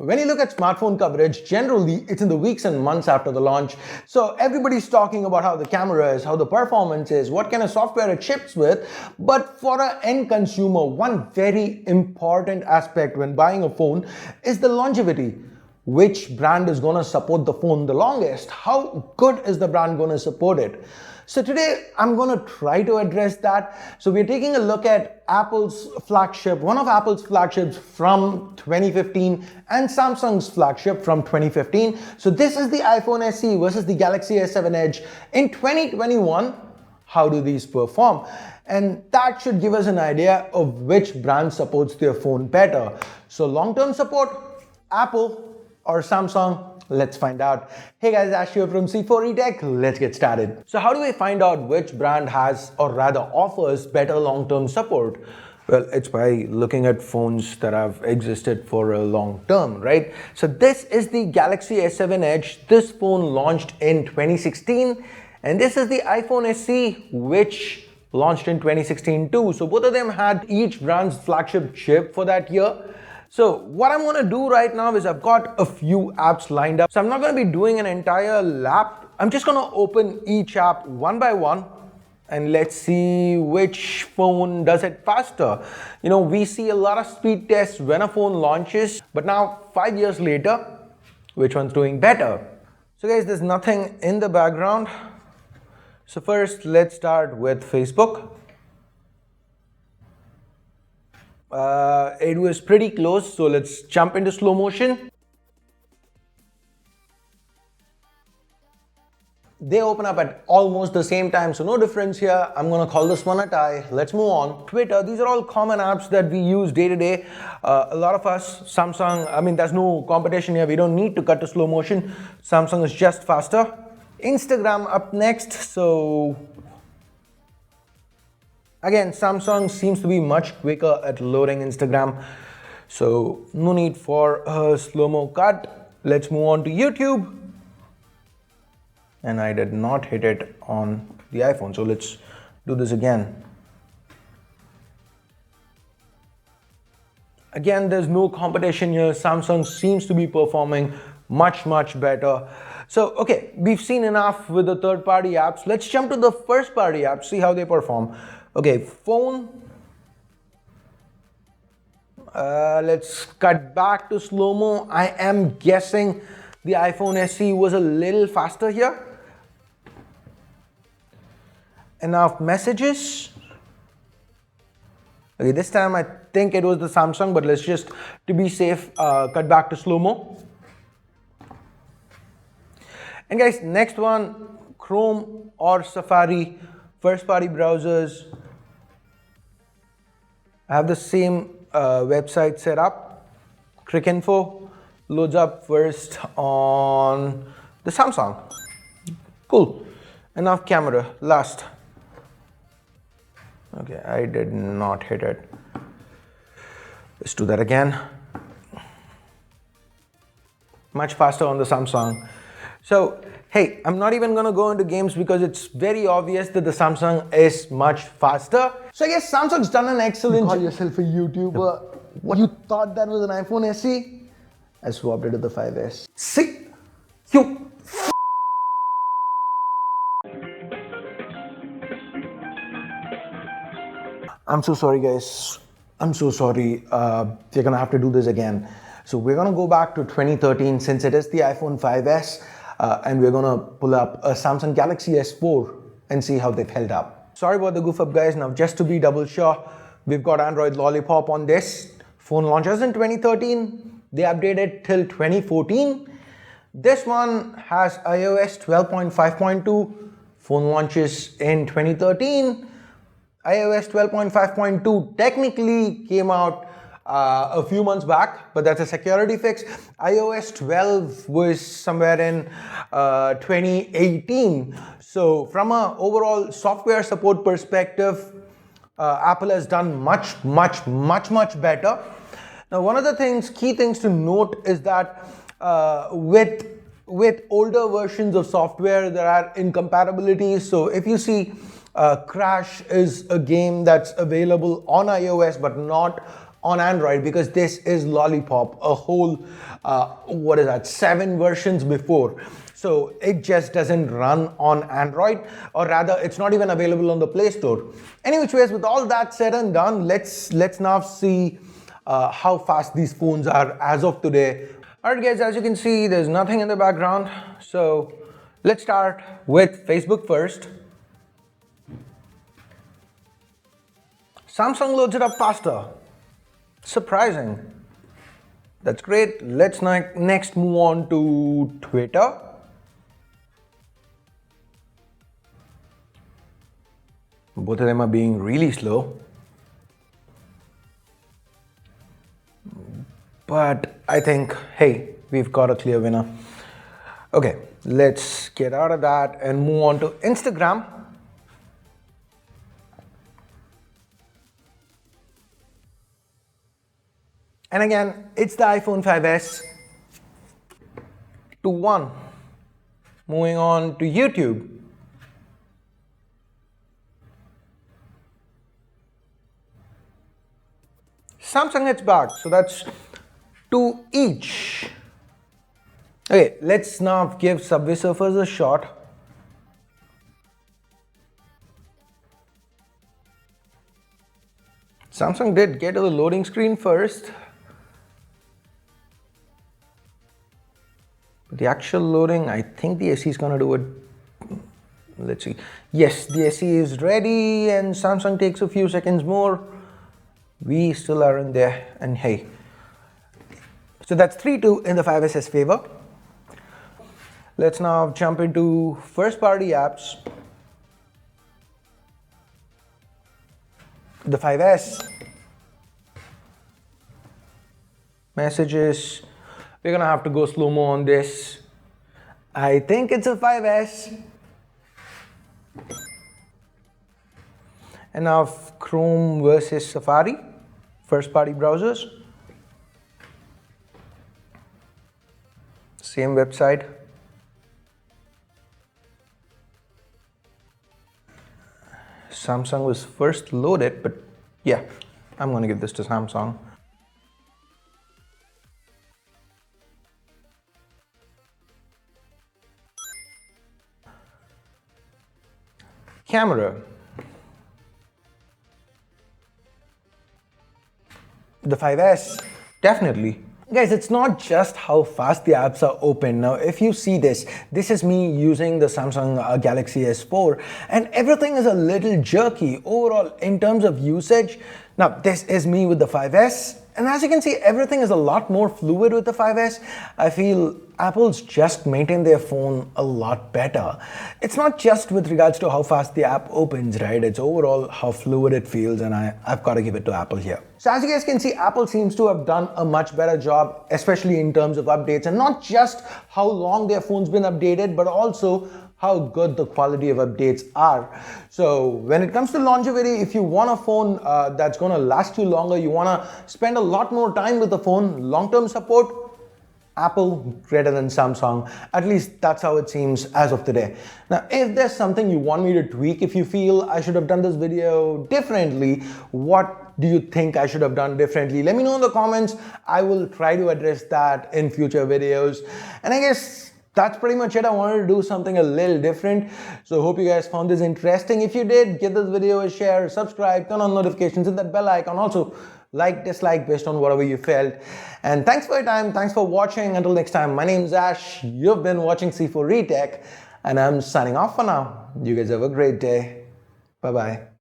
When you look at smartphone coverage, generally it's in the weeks and months after the launch. So everybody's talking about how the camera is, how the performance is, what kind of software it ships with. But for an end consumer, one very important aspect when buying a phone is the longevity. Which brand is going to support the phone the longest? How good is the brand going to support it? So today I'm going to try to address that. So we're taking a look at Apple's flagship, one of Apple's flagships from 2015 and Samsung's flagship from 2015. So this is the iPhone SE versus the Galaxy S7 Edge in 2021. How do these perform? And that should give us an idea of which brand supports their phone better. So long-term support, Apple or Samsung? Let's find out. Hey guys, Ash here from C4E Tech. Let's get started. So how do we find out which brand has or rather offers better long-term support? Well, it's by looking at phones that have existed for a long term, right? So this is the Galaxy S7 Edge. This phone launched in 2016, and this is the iPhone SE, which launched in 2016 too. So both of them had each brand's flagship chip for that year. So what I'm going to do right now is I've got a few apps lined up. So I'm not going to be doing an entire lap. I'm just going to open each app one by one and let's see which phone does it faster. You know, we see a lot of speed tests when a phone launches, but now 5 years later, which one's doing better? So guys, there's nothing in the background. So first, let's start with Facebook. It was pretty close, so let's jump into slow motion. They open up at almost the same time, so no difference here. I'm gonna call this one a tie. Let's move on. Twitter, these are all common apps that we use day to day. A lot of us, Samsung, I mean, there's no competition here. We don't need to cut to slow motion. Samsung is just faster. Instagram up next, so again, Samsung seems to be much quicker at loading Instagram, so no need for a slow-mo cut. Let's move on to YouTube. And I did not hit it on the iPhone, so let's do this again. Again, there's no competition here. Samsung seems to be performing much better. So, okay, we've seen enough with the third-party apps. Let's jump to the first-party apps, see how they perform. Okay, phone. Let's cut back to slow-mo. I am guessing the iPhone SE was a little faster here. Enough messages. Okay, this time I think it was the Samsung, but let's just, to be safe, cut back to slow-mo. And guys, next one, Chrome or Safari, first-party browsers. I have the same website set up. Cricinfo loads up first on the Samsung. Cool. Enough camera, last. Okay, I did not hit it. Let's do that again. Much faster on the Samsung. So, hey, I'm not even gonna go into games because it's very obvious that the Samsung is much faster. So I guess Samsung's done an excellent job. You call yourself a YouTuber. What? You thought that was an iPhone SE? I swapped it to the 5S. See? You. I'm so sorry, guys. I'm so sorry. We're gonna have to do this again. So we're gonna go back to 2013 since it is the iPhone 5S. And we're gonna pull up a Samsung Galaxy S4 and see how they've held up. Sorry about the goof up, guys. Now just to be double sure, we've got Android Lollipop on this. Phone launches in 2013. They updated till 2014. This one has iOS 12.5.2. Phone launches in 2013. iOS 12.5.2 technically came out a few months back, but that's a security fix. iOS 12 was somewhere in 2018. So from an overall software support perspective, Apple has done much better. Now, one of the key things to note is that with older versions of software, there are incompatibilities. So if you see Crash is a game that's available on iOS but not on Android because this is Lollipop, a whole, 7 versions before. So it just doesn't run on Android, or rather it's not even available on the Play Store. Any which ways, with all that said and done, let's now see how fast these phones are as of today. Alright guys, as you can see, there's nothing in the background. So let's start with Facebook first. Samsung loads it up faster. Surprising. That's great. Let's next move on to Twitter. Both of them are being really slow. But I think, hey, we've got a clear winner. Okay, let's get out of that and move on to Instagram. And again, it's the iPhone 5S to 1. Moving on to YouTube. Samsung hits back, so that's 2 each. Okay, let's now give Subway Surfers a shot. Samsung did get to the loading screen first. But the actual loading, I think the SE is going to do it. Let's see. Yes, the SE is ready and Samsung takes a few seconds more. We still aren't there, and hey. So that's 3-2 in the 5S's favor. Let's now jump into first party apps. The 5S. Messages. We're gonna have to go slow-mo on this. I think it's a 5S. And now Chrome versus Safari, first party browsers. Same website. Samsung was first loaded, but yeah, I'm gonna give this to Samsung. Camera. The 5S, definitely. Guys, it's not just how fast the apps are open. Now, if you see this is me using the Samsung Galaxy S4, and everything is a little jerky overall in terms of usage. Now, this is me with the 5S, and as you can see, everything is a lot more fluid with the 5S. I feel Apple's just maintained their phone a lot better. It's not just with regards to how fast the app opens, right? It's overall how fluid it feels, and I've got to give it to Apple here. So as you guys can see, Apple seems to have done a much better job, especially in terms of updates, and not just how long their phone's been updated, but also how good the quality of updates are. So when it comes to longevity, if you want a phone that's going to last you longer, you want to spend a lot more time with the phone, long-term support, Apple greater than Samsung. At least that's how it seems as of today. Now, if there's something you want me to tweak, if you feel I should have done this video differently, what do you think I should have done differently? Let me know in the comments. I will try to address that in future videos. And I guess that's pretty much it. I wanted to do something a little different. So hope you guys found this interesting. If you did, give this video a share, subscribe, turn on notifications, hit that bell icon. Also, like, dislike based on whatever you felt. And thanks for your time. Thanks for watching. Until next time, my name is Ash. You've been watching C4 Retech, and I'm signing off for now. You guys have a great day. Bye-bye.